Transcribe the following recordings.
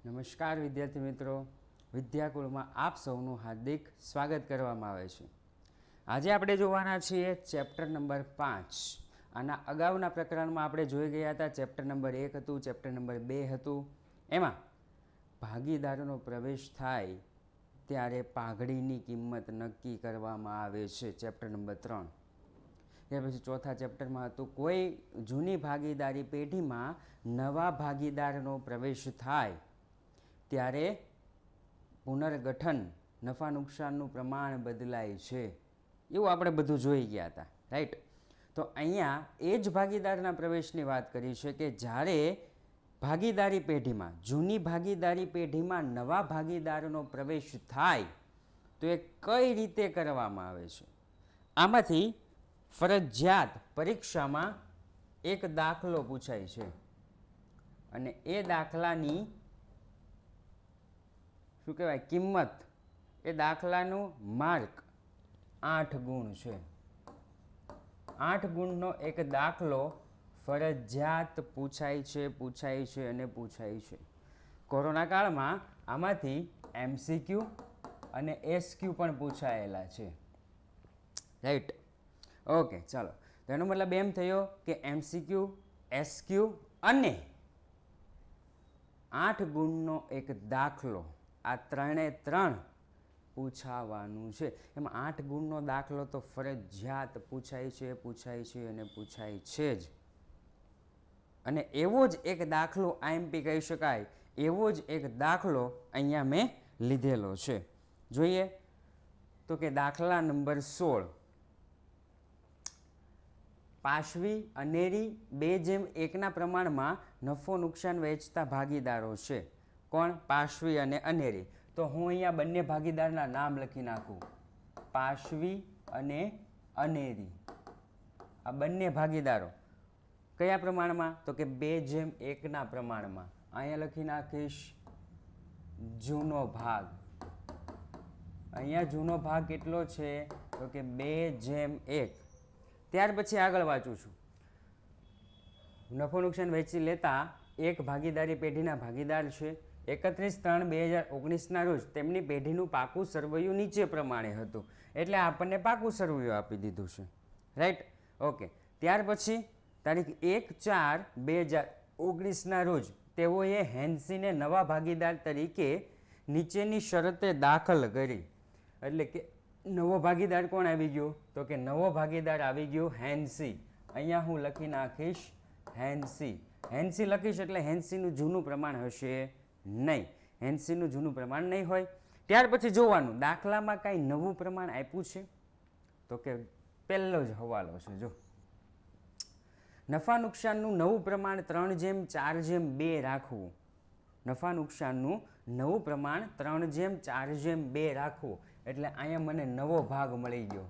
નમસ્કાર વિદ્યાર્થી મિત્રો, વિદ્યાકુળમાં આપ સૌનું હાર્દિક સ્વાગત કરવામાં આવે છે. આજે આપણે જોવાના છીએ ચેપ્ટર નંબર 5. આના અગાઉના પ્રકરણમાં આપણે જોઈ ગયા હતા. ચેપ્ટર નંબર 1 હતું, ચેપ્ટર નંબર 2 હતું. એમાં ભાગીદારોનો પ્રવેશ થાય ત્યારે પાઘડીની કિંમત નક્કી કરવામાં આવે છે, ચેપ્ટર નંબર 3. ત્યાર પછી ચોથા ચેપ્ટરમાં હતું કોઈ જૂની ભાગીદારી પેઢીમાં નવા ભાગીદારનો પ્રવેશ થાય ત્યારે પુનર્ગઠન નફા નુકસાનનું પ્રમાણ બદલાય છે. એવું આપણે બધું જોઈ ગયા હતા, રાઈટ. તો અહીંયા એ જ ભાગીદારના પ્રવેશની વાત કરી છે કે જ્યારે ભાગીદારી પેઢીમાં જૂની ભાગીદારી પેઢીમાં નવા ભાગીદારનો પ્રવેશ થાય તો એ કઈ રીતે કરવામાં આવે છે. આમાંથી ફરજિયાત પરીક્ષામાં એક દાખલો પૂછાય છે અને એ દાખલાની શું કહેવાય કિંમત, એ દાખલાનું માર્ક 8 ગુણ છે. 8 ગુણનો એક દાખલો ફરજિયાત પૂછાય છે. કોરોના કાળમાં આમાંથી MCQ અને SQ પણ પૂછાયેલા છે, રાઈટ. ઓકે, ચાલો. તો એનો મતલબ એમ થયો કે MCQ, SQ અને 8 ગુણનો એક દાખલો, આ ત્રણે ત્રણ પૂછાવાનું છે. એમાં 8 ગુણનો દાખલો તો ફરજિયાત પૂછાય છે જ. અને એવો જ એક દાખલો IMP કહી શકાય, એવો જ એક દાખલો અહીંયા મેં લીધેલો છે. જોઈએ તો કે દાખલા નંબર 16. પાશવી અનેરી 2:1 પ્રમાણમાં નફો નુકસાન વહેંચતા ભાગીદારો છે. કોણ? પાશવી અને અનેરી. તો હું અહીંયા બંને ભાગીદારના નામ લખી નાખું, પાશવી અને અનેરી. આ બંને ભાગીદારો કયા પ્રમાણમાં? તો કે 2:1 પ્રમાણમાં. અહીંયા લખી નાખીશ જૂનો ભાગ. અહીંયા જૂનો ભાગ કેટલો છે? તો કે 2:1. ત્યાર પછી આગળ વાંચું છું. નફો નુકસાન વહેંચી લેતા એક ભાગીદારી પેઢીના ભાગીદાર છે. 31/3/2019 રોજ તેમની પેઢીનું પાકું સરવૈયું નીચે પ્રમાણે હતું. એટલે આપણને પાકું સરવૈયું આપી દીધું છે, રાઈટ. ઓકે. ત્યાર પછી તારીખ 1/4/2019 રોજ તેઓએ હેન્સીને નવા ભાગીદાર તરીકે નીચેની શરતે દાખલ કરી. એટલે કે નવો ભાગીદાર કોણ આવી ગયો? તો કે નવો ભાગીદાર આવી ગયો હેન્સી. અહીંયા હું લખી નાખીશ હેન્સી. હેન્સી લખીશ એટલે હેન્સીનું જૂનું પ્રમાણ હશે નહીં. હેન્સીનું જૂનું પ્રમાણ નહીં હોય. ત્યાર પછી જોવાનું દાખલામાં કાંઈ નવું પ્રમાણ આપ્યું છે? તો કે પહેલો જ હવાલો છે, જો નફા નુકસાનનું નવું પ્રમાણ 3:4:2 રાખવું. નફા નુકસાનનું નવું પ્રમાણ 3:4:2 રાખવું. એટલે અહીંયા મને નવો ભાગ મળી ગયો.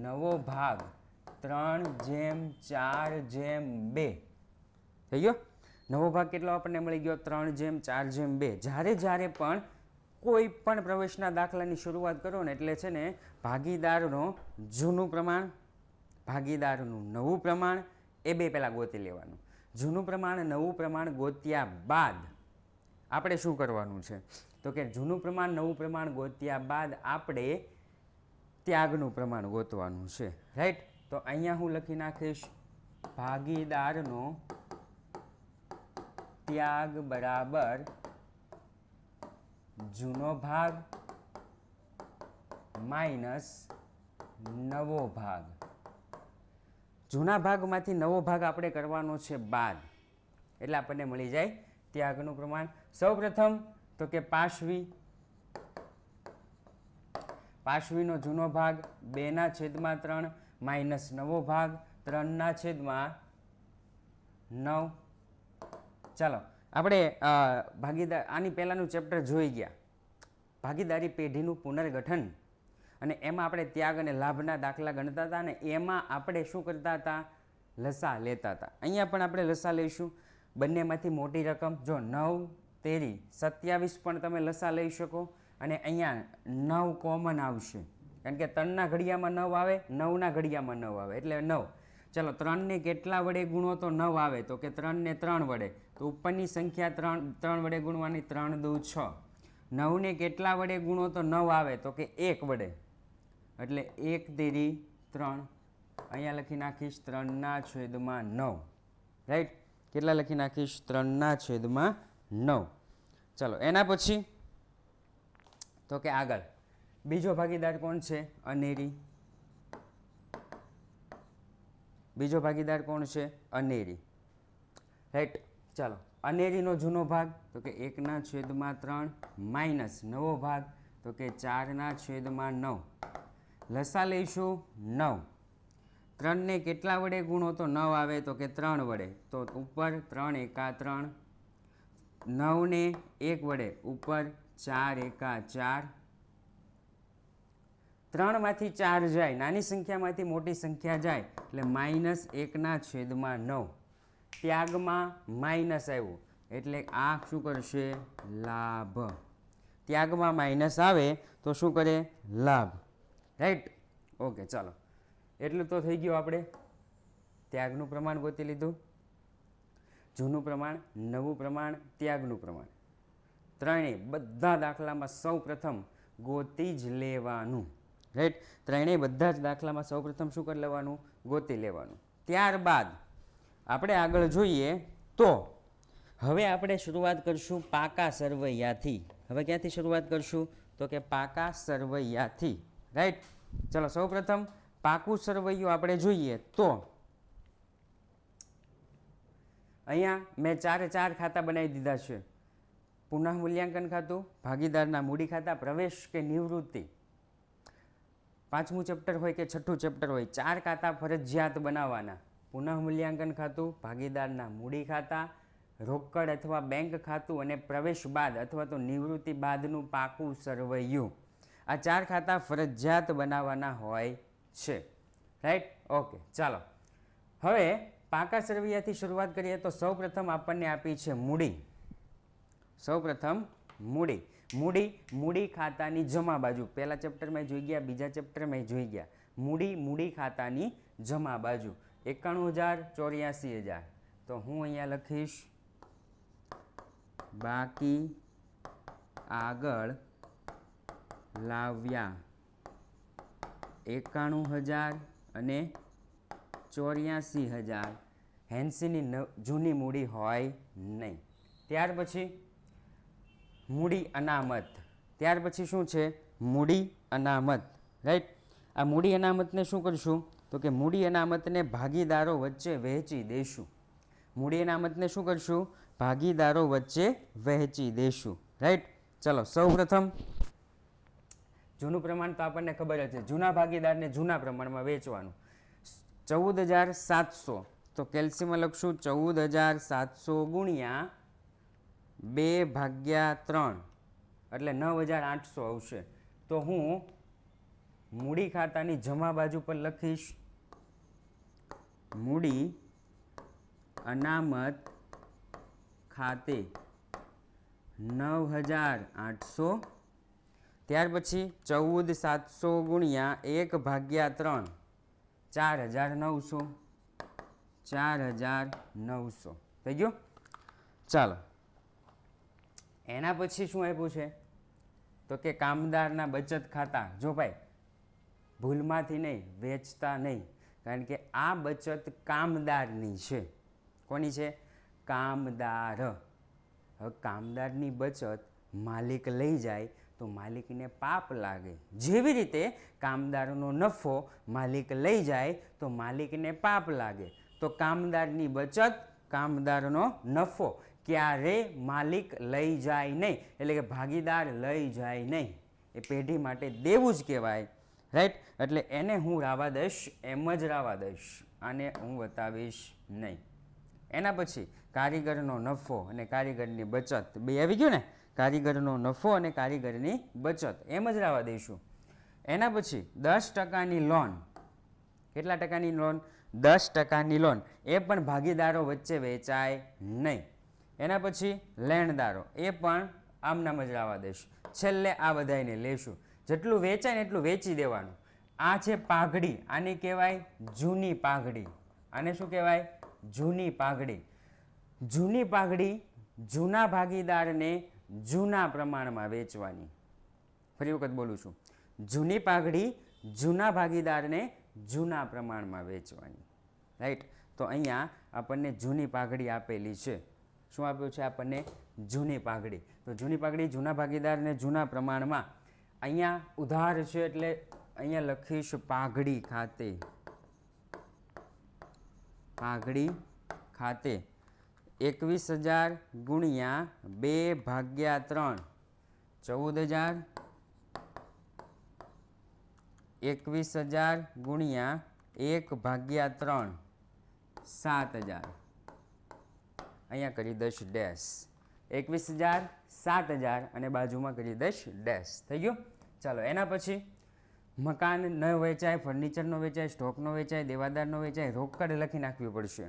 નવો ભાગ 3:4:2 થઈ ગયો. નવો ભાગ કેટલો આપણને મળી ગયો? 3:4:2. જ્યારે પણ કોઈ પણ પ્રવેશના દાખલાની શરૂઆત કરો ને એટલે છે ને ભાગીદારનો જૂનું પ્રમાણ, ભાગીદારનું નવું પ્રમાણ, એ બે પહેલાં ગોતી લેવાનું. જૂનું પ્રમાણ, નવું પ્રમાણ ગોત્યા બાદ આપણે શું કરવાનું છે? તો કે જૂનું પ્રમાણ, નવું પ્રમાણ ગોત્યા બાદ આપણે ત્યાગનું પ્રમાણ ગોતવાનું છે, રાઈટ. તો અહીંયા હું લખી નાખીશ ભાગીદારનો ત્યાગ બરાબર જૂનો ભાગ માઇનસ નવો ભાગ. જૂના ભાગમાંથી નવો ભાગ આપણે કરવાનો છે બાદ, એટલે આપણને મળી જાય ત્યાગનું પ્રમાણ. સૌ પ્રથમ તો કે પાશવીનો જૂનો ભાગ 2/3 માઇનસ નવો ભાગ 3/9. ચાલો આપણે ભાગીદાર આની પહેલાંનું ચેપ્ટર જોઈ ગયા, ભાગીદારી પેઢીનું પુનર્ગઠન. અને એમાં આપણે ત્યાગ અને લાભના દાખલા ગણતા હતા ને એમાં આપણે શું કરતા હતા? લસા લેતા હતા. અહીંયા પણ આપણે લસા લઈશું. બંનેમાંથી મોટી રકમ જો 9 તેરી 27 પણ તમે લસા લઈ શકો. અને અહીંયા 9 કોમન આવશે, કારણ કે 3ના ઘડિયામાં 9 આવે, 9ના ઘડિયામાં 9 આવે, એટલે 9. ચલો 3ને કેટલા વડે ગુણો તો 9 આવે? તો કે 3 ને 3 વડે, તો તો ઉપરની સંખ્યા 3 વડે ગુણવાની, 3 દુ 6. 9ને કેટલા વડે ગુણો તો 9 આવે? તો કે 1 વડે, એટલે 1 તેરી 3. અહીંયા લખી નાખીશ 3/9, રાઈટ. કેટલા લખી નાખીશ? 3/9. ચલો એના પછી તો કે આગળ બીજો ભાગીદાર કોણ છે? અનેરી. બીજો ભાગીદાર કોણ છે? અનેરી, રાઈટ. ચાલો અનેરીનો જૂનો ભાગ તો કે 1/3 માઇનસ નવો ભાગ તો કે 4/9. લસા લઈશું 9. 3ને કેટલા વડે ગુણો તો 9 આવે? તો કે 3 વડે, તો ઉપર 3 એકા 3. 9ને 1 વડે ઉપર 4 એકા 4. 3માંથી 4 જાય, નાની સંખ્યામાંથી મોટી સંખ્યા જાય એટલે -1/9. ત્યાગમાં માઇનસ આવ્યું એટલે આ શું કરશે? લાભ. ત્યાગમાં માઇનસ આવે તો શું કરે? લાભ, રાઈટ. ઓકે, ચાલો એટલું તો થઈ ગયું. આપણે ત્યાગનું પ્રમાણ ગોતી લીધું, જૂનું પ્રમાણ, નવું પ્રમાણ, ત્યાગનું પ્રમાણ. ત્રણેય બધા દાખલામાં સૌ પ્રથમ ગોતી જ લેવાનું, રાઈટ. ત્રણેય બધા જ દાખલામાં સૌ પ્રથમ શું કરી લેવાનું? ગોતી લેવાનું. ત્યારબાદ આપણે આગળ જોઈએ તો હવે આપણે શરૂઆત કરશું પાકા સરવૈયાથી. હવે ક્યાંથી શરૂઆત કરશું? તો કે પાકા સરવૈયાથી, રાઈટ. ચલો સૌ પ્રથમ પાકું સરવૈયું આપણે જોઈએ તો અહીંયા મેં 4 ખાતા બનાવી દીધા છે. પુનઃ મૂલ્યાંકન ખાતું, ભાગીદારના મૂડી ખાતા, પ્રવેશ કે નિવૃત્તિ, 5મું ચેપ્ટર હોય કે 6ઠું ચેપ્ટર હોય, 4 ખાતા ફરજિયાત બનાવવાના. પુનઃ મૂલ્યાંકન ખાતું, ભાગીદારના મૂડી ખાતા, રોકડ અથવા બેંક ખાતું અને પ્રવેશ બાદ અથવા તો નિવૃત્તિ બાદનું પાકું સરવૈયું. આ 4 ખાતા ફરજિયાત બનાવવાના હોય છે, રાઈટ. ઓકે, ચાલો હવે પાકા સરવૈયાથી શરૂઆત કરીએ તો સૌ પ્રથમ આપણને આપી છે મૂડી. સૌ પ્રથમ મૂડી ખાતાની જમા બાજુ. પહેલા ચેપ્ટરમાં જોઈ ગયા, બીજા ચેપ્ટરમાં જોઈ ગયા. મૂડી ખાતાની જમા બાજુ 91,000, 84,000. તો હું અહીંયા લખીશ બાકી આગળ લાવ્યા 91,000 અને 84,000. હેન્સીની જૂની મૂડી હોય નહીં. ત્યાર પછી મૂડી અનામત. ત્યાર પછી શું છે? મૂડી અનામત, રાઈટ. આ મૂડી અનામતને શું કરશું? તો કે મૂડી અનામતને ભાગીદારો વચ્ચે વહેંચી દઈશું. મૂડી અનામતને શું કરશું? ભાગીદારો વચ્ચે વહેંચી દઈશું, રાઈટ. ચલો સૌ પ્રથમ જૂનું પ્રમાણ તો આપણને ખબર જ છે. જૂના ભાગીદારને જૂના પ્રમાણમાં વેચવાનું. 14,700 તો કેલ્સીમાં લખશું 14,700 ગુણ્યા 2/3 એટલે 9,800 આવશે. તો હું મૂડી ખાતાની જમા બાજુ પર લખીશ મૂડી અનામત ખાતે 9,800. ત્યાર પછી 14,700 ગુણ્યા 1/3 4,900. 4,900 થઈ ગયું. ચાલો એના પછી શું આપ્યું છે? તો કે કામદારના બચત ખાતા. જો ભાઈ ભૂલમાંથી નહીં, વેચતા નહીં, કારણ કે આ બચત કામદારની છે. કોની છે? કામદાર. હવે કામદારની બચત માલિક લઈ જાય તો માલિકને પાપ લાગે. જેવી રીતે કામદારનો નફો માલિક લઈ જાય તો માલિકને પાપ લાગે. તો કામદારની બચત, કામદારનો નફો ક્યારે માલિક લઈ જાય નહીં, એટલે કે ભાગીદાર લઈ જાય નહીં. એ પેઢી માટે દેવું જ કહેવાય, રાઈટ. એટલે એને હું રાવા દઈશ, એમ જ રાવા દઈશ, આને હું બતાવીશ નહીં. એના પછી કારીગરનો નફો અને કારીગરની બચત બે આવી ગયું ને. કારીગરનો નફો અને કારીગરની બચત એમ જ રાવા દઈશું. એના પછી 10%ની લોન. કેટલા ટકાની લોન? 10%ની લોન. એ પણ ભાગીદારો વચ્ચે વેચાય નહીં. એના પછી લેણદારો, એ પણ આમનામ જ રાવા દઈશ. છેલ્લે આ બધાને લેશું. જેટલું વેચાય ને એટલું વેચી દેવાનું. આ છે પાઘડી, આને કહેવાય જૂની પાઘડી. આને શું કહેવાય? જૂની પાઘડી. જૂની પાઘડી જૂના ભાગીદારને જૂના પ્રમાણમાં વેચવાની. ફરી વખત બોલું છું, જૂની પાઘડી જૂના ભાગીદારને જૂના પ્રમાણમાં વેચવાની. રાઈટ. તો અહીંયા આપણને જૂની પાઘડી આપેલી છે. શું આપ્યું છે આપણને? જૂની પાઘડી. તો જૂની પાઘડી જૂના ભાગીદારને જૂના પ્રમાણમાં. અહીંયા ઉધાર છે એટલે અહીંયા લખીશ પાઘડી ખાતે. પાઘડી ખાતે 21,000 ગુણ્યા 2/3 14,000. 21,000 ગુણ્યા 1/3 7,000. અહીંયા કરી દઈશ ડેશ. 21,000 7,000 અને બાજુમાં કરી દઈશ ડેશ. થઈ ગયું? ચાલો એના પછી મકાન ન વેચાય, ફર્નિચર ન વેચાય, સ્ટોક ન વેચાય, દેવાદાર ન વેચાય, રોકડ લખી નાખવી પડશે.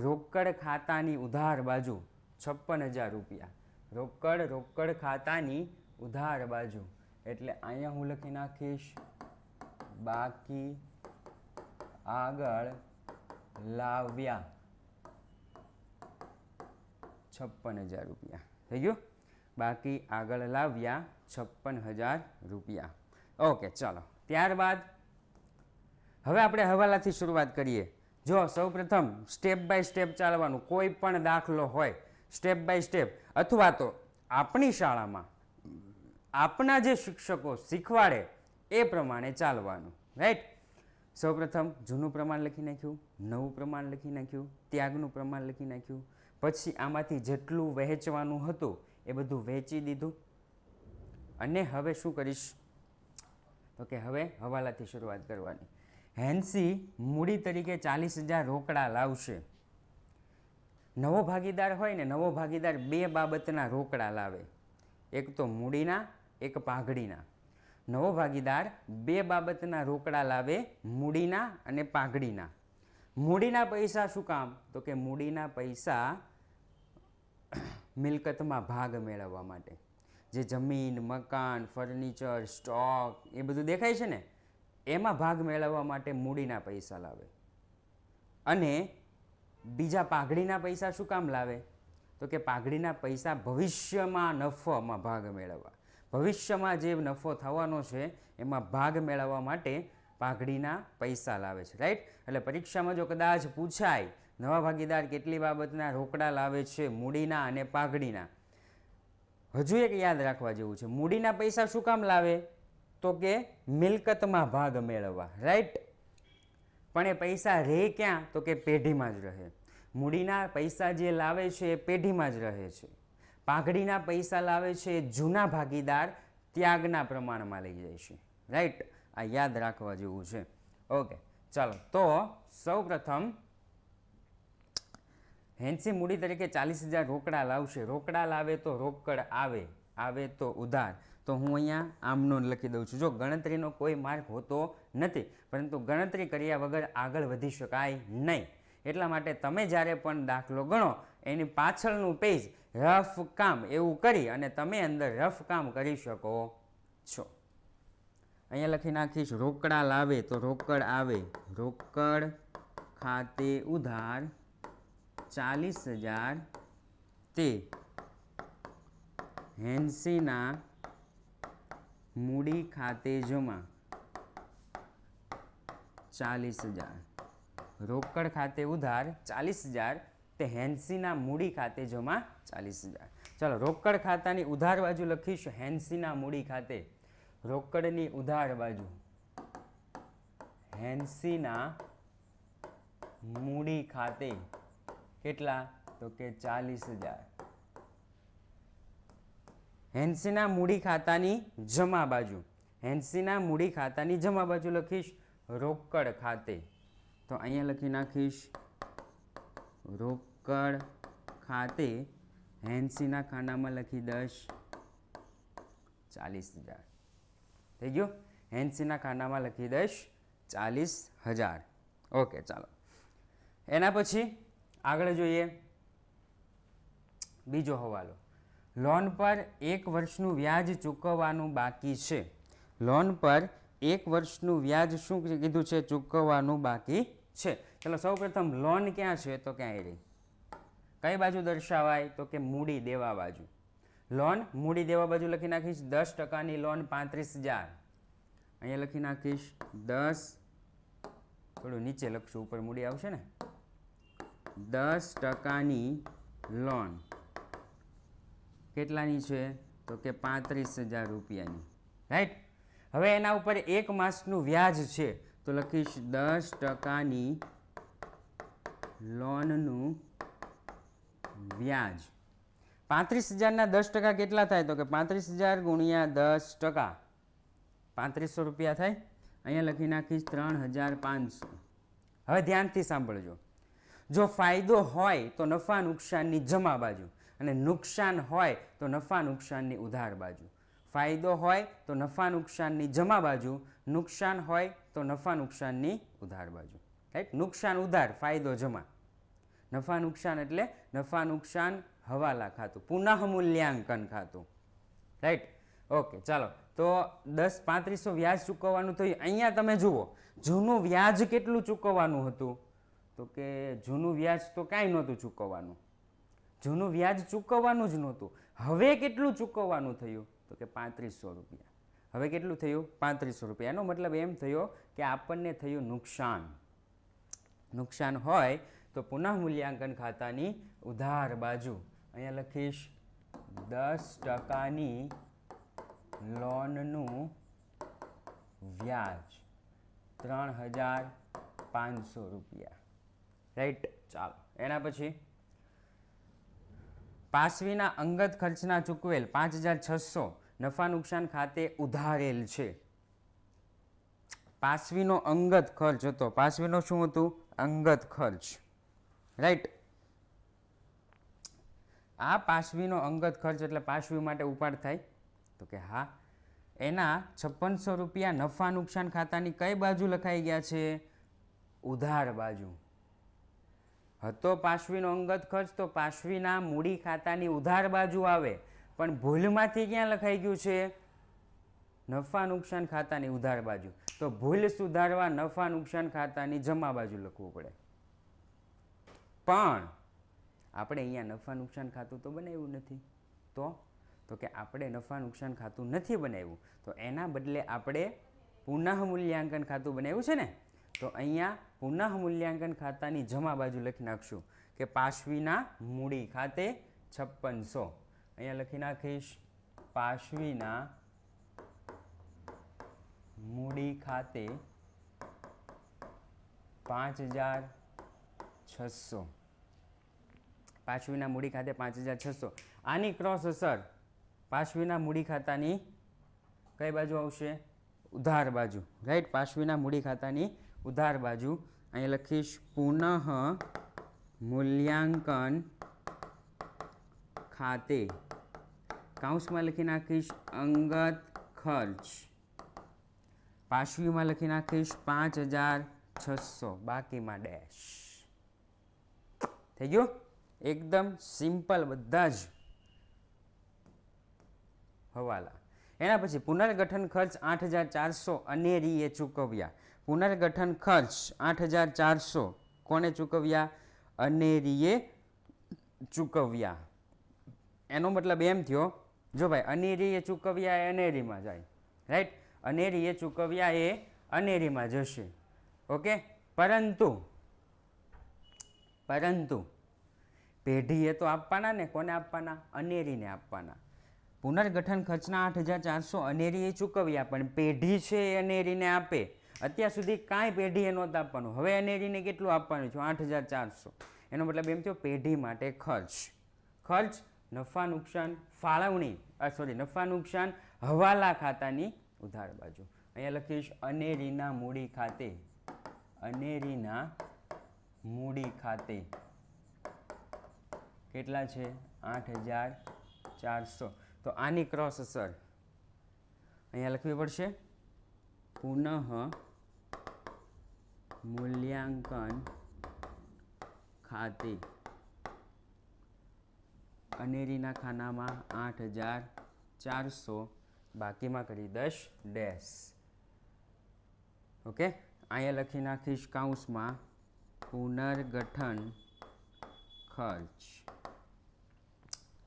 રોકડ ખાતાની ઉધાર બાજુ 56,000 રૂપિયા. રોકડ ખાતાની ઉધાર બાજુ એટલે અહીંયા હું લખી નાખીશ બાકી આગળ લાવ્યા 56,000 રૂપિયા. થઈ ગયું? બાકી આગળ લાવ્યા 56,000 રૂપિયા. ઓકે, ચાલો. ત્યારબાદ હવે આપણે હવાલાથી શરૂઆત કરીએ. જો સૌપ્રથમ સ્ટેપ બાય સ્ટેપ ચાલવાનું. કોઈ પણ દાખલો હોય સ્ટેપ બાય સ્ટેપ, અથવા તો આપણી શાળામાં આપણા જે શિક્ષકો શીખવાડે એ પ્રમાણે ચાલવાનું. રાઈટ. સૌપ્રથમ જૂનું પ્રમાણ લખી નાખ્યું, નવું પ્રમાણ લખી નાખ્યું, ત્યાગનું પ્રમાણ લખી નાખ્યું. પછી આમાંથી જેટલું વહેંચવાનું હતું એ બધું વહેંચી દીધું. અને હવે શું કરીશ તો કે હવે હવાલાથી શરૂઆત કરવાની. હેન્સી મૂડી તરીકે 40,000 રોકડા લાવશે. નવો ભાગીદાર હોય ને, નવો ભાગીદાર બે બાબતના રોકડા લાવે. એક તો મૂડીના, એક પાઘડીના. નવો ભાગીદાર બે બાબતના રોકડા લાવે, મૂડીના અને પાઘડીના. મૂડીના પૈસા શું કામ તો કે મૂડીના પૈસા મિલકતમાં ભાગ મેળવવા માટે. જે જમીન, મકાન, ફર્નિચર, સ્ટોક એ બધું દેખાય છે ને, એમાં ભાગ મેળવવા માટે મૂડીના પૈસા લાવે. અને બીજા પાઘડીના પૈસા શું કામ લાવે તો કે પાઘડીના પૈસા ભવિષ્યમાં નફોમાં ભાગ મેળવવા. ભવિષ્યમાં જે નફો થવાનો છે એમાં ભાગ મેળવવા માટે પાઘડીના પૈસા લાવે છે. રાઈટ. એટલે પરીક્ષામાં જો કદાચ પૂછાય નવા ભાગીદાર કેટલી બાબતના રોકડા લાવે છે, મૂડીના અને પાઘડીના, હજુ એક યાદ રાખવા જેવું છે. મૂડીના પૈસા શું કામ લાવે તો કે મિલકતમાં ભાગ મેળવવા. રાઈટ. પણ એ પૈસા રહે ક્યાં તો કે પેઢીમાં જ રહે. મૂડીના પૈસા જે લાવે છે એ પેઢીમાં જ રહે છે. પાઘડીના પૈસા લાવે છે એ જૂના ભાગીદાર ત્યાગના પ્રમાણમાં લઈ જાય છે. રાઈટ. આ યાદ રાખવા જેવું છે. ઓકે, ચાલો. તો સૌ પ્રથમ હેન્સી મૂડી તરીકે 40,000 રોકડા લાવશે. રોકડા લાવે તો રોકડ આવે, આવે તો ઉધાર. તો હું અહીંયા આમનો લખી દઉં છું. જો ગણતરીનો કોઈ માર્ક હોતો નથી, પરંતુ ગણતરી કર્યા વગર આગળ વધી શકાય નહીં. એટલા માટે તમે જ્યારે પણ દાખલો ગણો એની પાછળનું પેજ રફ કામ એવું કરી અને તમે અંદર રફ કામ કરી શકો છો. અહીંયા લખી નાખીશ રોકડા લાવે તો રોકડ આવે. રોકડ ખાતે ઉધાર 40,000 તે હેન્સીના મૂડી ખાતે જમા 40,000. રોકડ ખાતે ઉધાર 40,000 તે હેન્સીના મૂડી ખાતે જમા 40,000. ચાલો, રોકડ ખાતાની ઉધાર બાજુ લખીશ હેન્સીના મૂડી ખાતે. રોકડની ઉધાર બાજુ હેન્સીના મૂડી ખાતે કેટલા તો કે 40,000. હેન્સીના મૂડી ખાતાની જમા બાજુ, હેન્સીના મૂડી ખાતાની જમા બાજુ લખીશ રોકડ ખાતે. તો અહીંયા લખી નાખીશ રોકડ ખાતે. હેન્સીના ખાનામાં લખી દઈશ 40,000. થઈ ગયું? હેન્સીના ખાનામાં લખી દઈશ 40,000. ઓકે, ચાલો. એના પછી આગળ જોઈએ બીજો હવાલો. લોન પર 1 વર્ષનું વ્યાજ ચૂકવવાનું બાકી છે. લોન પર 1 વર્ષનું વ્યાજ શું કીધું છે? ચૂકવવાનું બાકી છે. ચલો, સૌપ્રથમ લોન ક્યાં છે તો ક્યાં રહી? કઈ બાજુ દર્શાવાય? તો કે મૂડી દેવા બાજુ. લોન મૂડી દેવા બાજુ લખી નાખીશ 10%ની લોન 35,000. અહીંયા લખી નાખીશ 10, થોડું નીચે લખશું, ઉપર મૂડી આવશે ને. 10%ની લોન કેટલાની છે? તો કે 35,000 રૂપિયાની. રાઈટ. હવે એના ઉપર 1 માસનું વ્યાજ છે તો લખીશ 10%ની લોનનું વ્યાજ. 35,000ના 10% કેટલા થાય? તો કે 35,000 ગુણ્યા 10%, 3500 રૂપિયા થાય. અહીંયા લખી નાખીશ 3,500. હવે ધ્યાનથી સાંભળજો. જો ફાયદો હોય તો નફા નુકસાનની જમા બાજુ, અને નુકસાન હોય તો નફા નુકસાનની ઉધાર બાજુ. ફાયદો હોય તો નફા નુકસાનની જમા બાજુ, નુકસાન હોય તો નફા નુકસાનની ઉધાર બાજુ. રાઈટ. નુકસાન ઉધાર, ફાયદો જમા. નફા નુકસાન એટલે નફા નુકસાન હવાલા ખાતું, પુનઃ મૂલ્યાંકન ખાતું. રાઈટ. ઓકે, ચાલો. તો 3500 વ્યાજ ચૂકવવાનું થયું. અહીંયા તમે જુઓ, જૂનું વ્યાજ કેટલું ચૂકવવાનું હતું? તો કે જૂનું વ્યાજ તો કાંઈ નહોતું ચૂકવવાનું. જૂનું વ્યાજ ચૂકવવાનું જ નહોતું. હવે કેટલું ચૂકવવાનું થયું? તો કે 3500 રૂપિયા. હવે કેટલું થયું? 3500 રૂપિયા. એનો મતલબ એમ થયો કે આપણને થયું નુકસાન. નુકસાન હોય તો પુનઃ મૂલ્યાંકન ખાતાની ઉધાર બાજુ. અહીંયા લખીશ 10%ની લોનનું વ્યાજ 3,500 રૂપિયા. રાઈટ. ચાલો, એના પછી પાસવીના અંગત ખર્ચના ચૂકવેલ 5,600 નફા નુકસાન ખાતે ઉધારેલ છે. પાસવીનો અંગત ખર્ચ હતો. પાસવીનો શું હતું? અંગત ખર્ચ. રાઈટ. આ પાસવીનો અંગત ખર્ચ એટલે પાસવી માટે ઉપાડ થાય? તો કે હા. એના 5600 રૂપિયા નફા નુકસાન ખાતાની કઈ બાજુ લખાઈ ગયા છે? ઉધાર બાજુ. હતો પાસવીનો અંગત ખર્ચ તો પાસવીના મૂડી ખાતાની ઉધાર બાજુ આવે, પણ ભૂલમાંથી ક્યાં લખાઈ ગયું છે? નફા નુકસાન ખાતાની ઉધાર બાજુ. તો ભૂલ સુધારવા નફા નુકસાન ખાતાની જમા બાજુ લખવું પડે. પણ આપણે અહીંયા નફા નુકસાન ખાતું તો બનાવ્યું નથી. તો કે આપણે નફા નુકસાન ખાતું નથી બનાવ્યું, તો એના બદલે આપણે પુનઃ મૂલ્યાંકન ખાતું બનાવ્યું છે ને. તો અહીંયા પુનઃ મૂલ્યાંકન ખાતાની જમા બાજુ લખી નાખશું કે પાસવીના મૂડી ખાતે 5600. અહીંયા લખી નાખીશ પાસવીના મૂડી ખાતે 5,600. પાસવીના મૂડી ખાતે 5,600. આની ક્રોસ અસર પાસવીના મૂડી ખાતાની કઈ બાજુ આવશે? ઉધાર બાજુ. રાઈટ. પાસવીના મૂડી ખાતાની ઉધાર બાજુ. અહીં લખીશ પુનઃ મૂલ્યાંકન ખાતે, કાઉન્સમાં લખી નાખીશ અંગત ખર્ચ. પાસવીમાં લખી નાખીશ 5,600, બાકીમાં ડેશ. થઈ ગયું? એકદમ સિમ્પલ બધા જ હવાલા. એના પછી પુનર્ગઠન ખર્ચ 8,400 અનેરીએ ચૂકવ્યા. પુનર્ગઠન ખર્ચ 8,400 કોને ચૂકવ્યા? અનેરીએ ચૂકવ્યા. એનો મતલબ એમ થયો, જો ભાઈ અનેરીએ ચૂકવ્યા એ અનેરીમાં જાય. રાઈટ. અનેરીએ ચૂકવ્યા એ અનેરીમાં જશે. ઓકે. પરંતુ પેઢીએ તો આપવાના ને. કોને આપવાના? અનેરીને આપવાના. પુનર્ગઠન ખર્ચના 8,400 અનેરીએ ચૂકવ્યા, પણ પેઢી છે એ અનેરીને આપે. અત્યાર સુધી કાંઈ પેઢીએ નહોતું આપવાનું. હવે અનેરીને કેટલું આપવાનું છે? 8,400. એનો મતલબ એમ થયો પેઢી માટે ખર્ચ. ખર્ચ નફા નુકસાન ફાળવણી, નફા નુકસાન હવાલા ખાતાની ઉધાર બાજુ. અહીંયા લખીશ અનેરીના મૂડી ખાતે. અનેરીના મૂડી ખાતે કેટલા છે? 8,400. તો આની ક્રોસ અસર અહીંયા લખવી પડશે. પુનઃ મૂલ્યાંકન ખાતે અનેરીના ખાનામાં 8,400, બાકીમાં કરી દઈશ ડેશ. ઓકે. અહીંયા લખી નાખીશ કાઉન્સમાં પુનર્ગઠન ખર્ચ.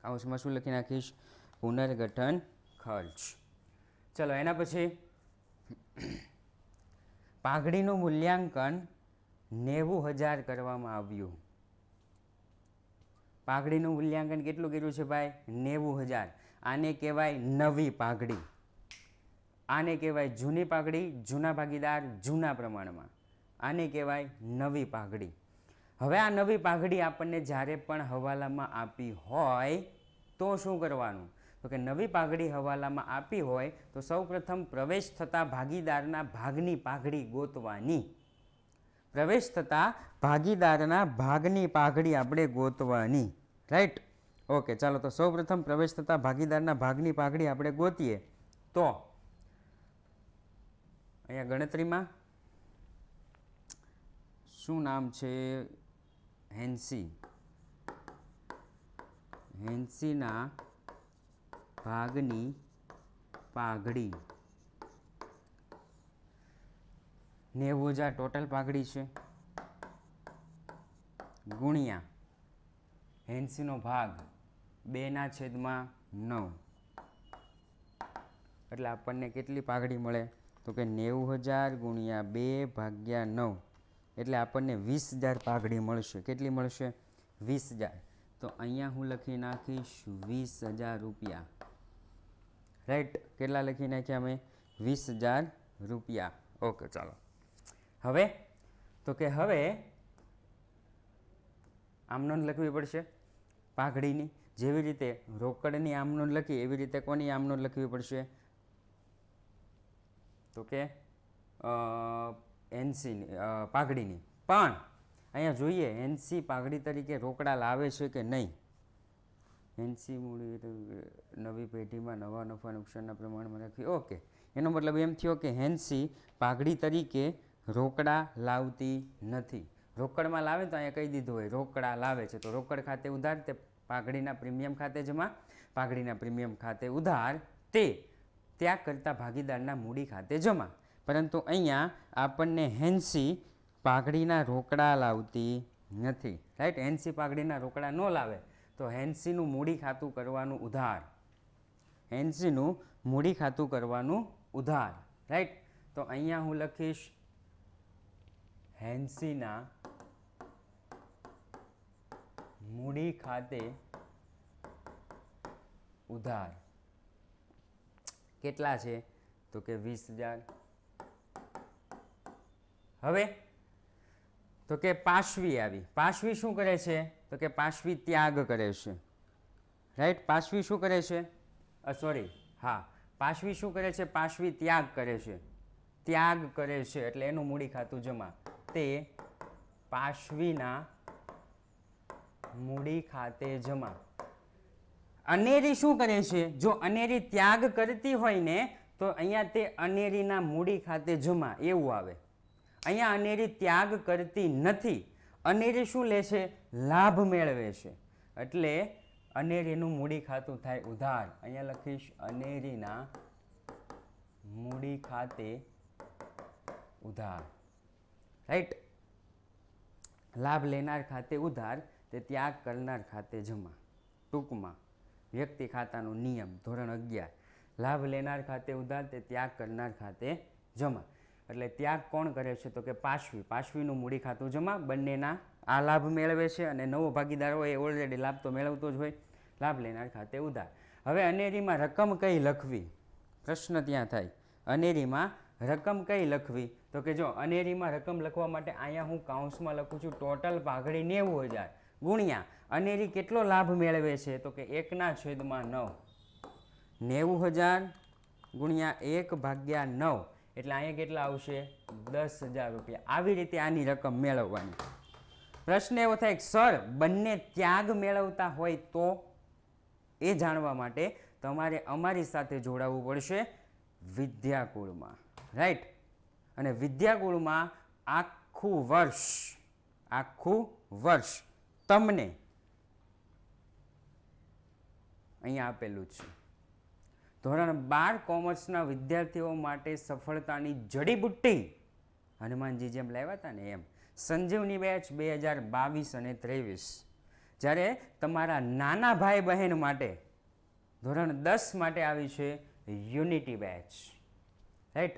કાઉન્સમાં શું લખી નાખીશ? પુનર્ગઠન ખર્ચ. ચલો એના પછી પાઘડીનું મૂલ્યાંકન 90,000 કરવામાં આવ્યું. પાઘડીનું મૂલ્યાંકન કેટલું કર્યું છે ભાઈ? 90,000. આને કહેવાય નવી પાઘડી. આને કહેવાય જૂની પાઘડી, જૂના ભાગીદાર જૂના પ્રમાણમાં. આને કહેવાય નવી પાઘડી. હવે આ નવી પાઘડી આપણને જ્યારે પણ હવાલામાં આપી હોય તો શું કરવાનું? તો કે નવી પાઘડી હવાલામાં આપી હોય તો સૌપ્રથમ પ્રવેશ થતા ભાગીદારના ભાગની પાઘડી ગોતવાની. પ્રવેશ થતા ભાગીદારના ભાગની પાઘડી આપણે ગોતવાની. રાઈટ? ઓકે, ચાલો તો સૌપ્રથમ પ્રવેશ થતા ભાગીદારના ભાગની પાઘડી આપણે ગોતીએ તો અહીંયા ગણતરીમાં શું નામ છે? હેન્સી. હેન્સીના ભાગની પાઘડી 90,000 ટોટલ પાઘડી છે ગુણ્યા હેન્સીનો ભાગ 2/9 એટલે આપણને કેટલી પાઘડી મળે? તો કે 90,000 ગુણ્યા 2/9 એટલે આપણને 20,000 પાઘડી મળશે. કેટલી મળશે? 20,000. તો અહીંયા હું લખી નાખીશ 20,000 રૂપિયા. રાઈટ? કેટલા લખી નાખ્યા અમે? 20,000 રૂપિયા. ઓકે, ચાલો હવે તો કે હવે આમનોંધ લખવી પડશે પાઘડીની. જેવી રીતે રોકડની આમનોંધ લખી એવી રીતે કોની આમનોંધ લખવી પડશે? તો કે એનસીની પાઘડીની. પણ અહીંયા જોઈએ એનસી પાઘડી તરીકે રોકડા લાવે છે કે નહીં. એનસી મૂડી નવી પેઢીમાં નવા નફા નુકસાનના પ્રમાણમાં રાખવી. ઓકે, એનો મતલબ એમ થયો કે હેન્સી પાઘડી તરીકે રોકડા લાવતી નથી. રોકડમાં લાવે તો અહીંયા કહી દીધું હોય રોકડા લાવે છે તો રોકડ ખાતે ઉધાર, તે પાઘડીના પ્રીમિયમ ખાતે જમા, પાઘડીના પ્રીમિયમ ખાતે ઉધાર, તે ત્યાગ કરતા ભાગીદારના મૂડી ખાતે જમા. પરંતુ અહીંયા આપણને હેન્સી પાઘડીના રોકડા લાવતી નથી. રાઈટ? હેન્સી પાઘડીના રોકડા ન લાવે તો હેન્સીનું મૂડી ખાતું કરવાનું ઉધાર. હેન્સીનું મૂડી ખાતું કરવાનું ઉધાર. રાઈટ? તો અહીંયા હું લખીશ હેન્સીના મૂડી ખાતે ઉધાર કેટલા છે? તો કે 20,000. હવે તો કે પાશવી આવી. પાશવી શું કરે છે? તો કે પાશવી ત્યાગ કરે છે. રાઈટ? પાશવી શું કરે છે? સોરી, હા, પાશવી શું કરે છે? પાશવી ત્યાગ કરે છે. ત્યાગ કરે છે એટલે એનું મૂડી ખાતું જમા. તે પાશવીના મૂડી ખાતે જમા. અનેરી શું કરે છે? જો અનેરી ત્યાગ કરતી હોય ને તો અહીંયા તે અનેરીના મૂડી ખાતે જમા એવું આવે. અહીંયા અનેરી ત્યાગ કરતી નથી. અનેરી શું લે છે? લાભ મેળવે છે. એટલે અનેરીનું મૂડી ખાતું થાય ઉધાર. અહીંયા લખીશ અનેરીના મૂડી ખાતે ઉધાર. રાઈટ? લાભ લેનાર ખાતે ઉધાર, તે ત્યાગ કરનાર ખાતે જમા. ટૂંકમાં વ્યક્તિ ખાતાનો નિયમ ધોરણ 11. લાભ લેનાર ખાતે ઉધાર, તે ત્યાગ કરનાર ખાતે જમા. એટલે ત્યાગ કોણ કરે છે? તો કે પાશવી. પાશવીનું મૂડી ખાતું જમા. બંનેના આ લાભ મેળવે છે અને નવો ભાગીદાર હોય એ ઓલરેડી લાભ તો મેળવતો જ હોય. લાભ લેનાર ખાતે ઉધાર. હવે અનેરીમાં રકમ કઈ લખવી? પ્રશ્ન ત્યાં થાય. અનેરીમાં રકમ કઈ લખવી? તો કે જો અનેરીમાં રકમ લખવા માટે અહીંયા હું કાઉન્સમાં લખું છું ટોટલ પાઘડી 90,000 ગુણ્યા અનેરી કેટલો લાભ મેળવે છે? તો કે 1/9. 90,000 ગુણ્યા 1/9 એટલે અહીંયા કેટલા આવશે? 10,000 રૂપિયા. આવી રીતે આની રકમ મેળવવાની. પ્રશ્ન એવો થાય કે સર બંને ત્યાગ મેળવતા હોય તો? એ જાણવા માટે તમારે અમારી સાથે જોડાવવું પડશે વિદ્યાકુળમાં. રાઈટ? અને વિદ્યાકુળમાં આખું વર્ષ તમને અહીંયા આપેલું છે. ધોરણ 12 કોમર્સના વિદ્યાર્થીઓ માટે સફળતાની જડીબુટ્ટી હનુમાનજી જેમ લાવ્યા હતા ને એમ સંજીવની બેચ 2022 અને 23 જ્યારે તમારા નાના ભાઈ બહેન માટે ધોરણ 10 માટે આવી છે unity batch, right.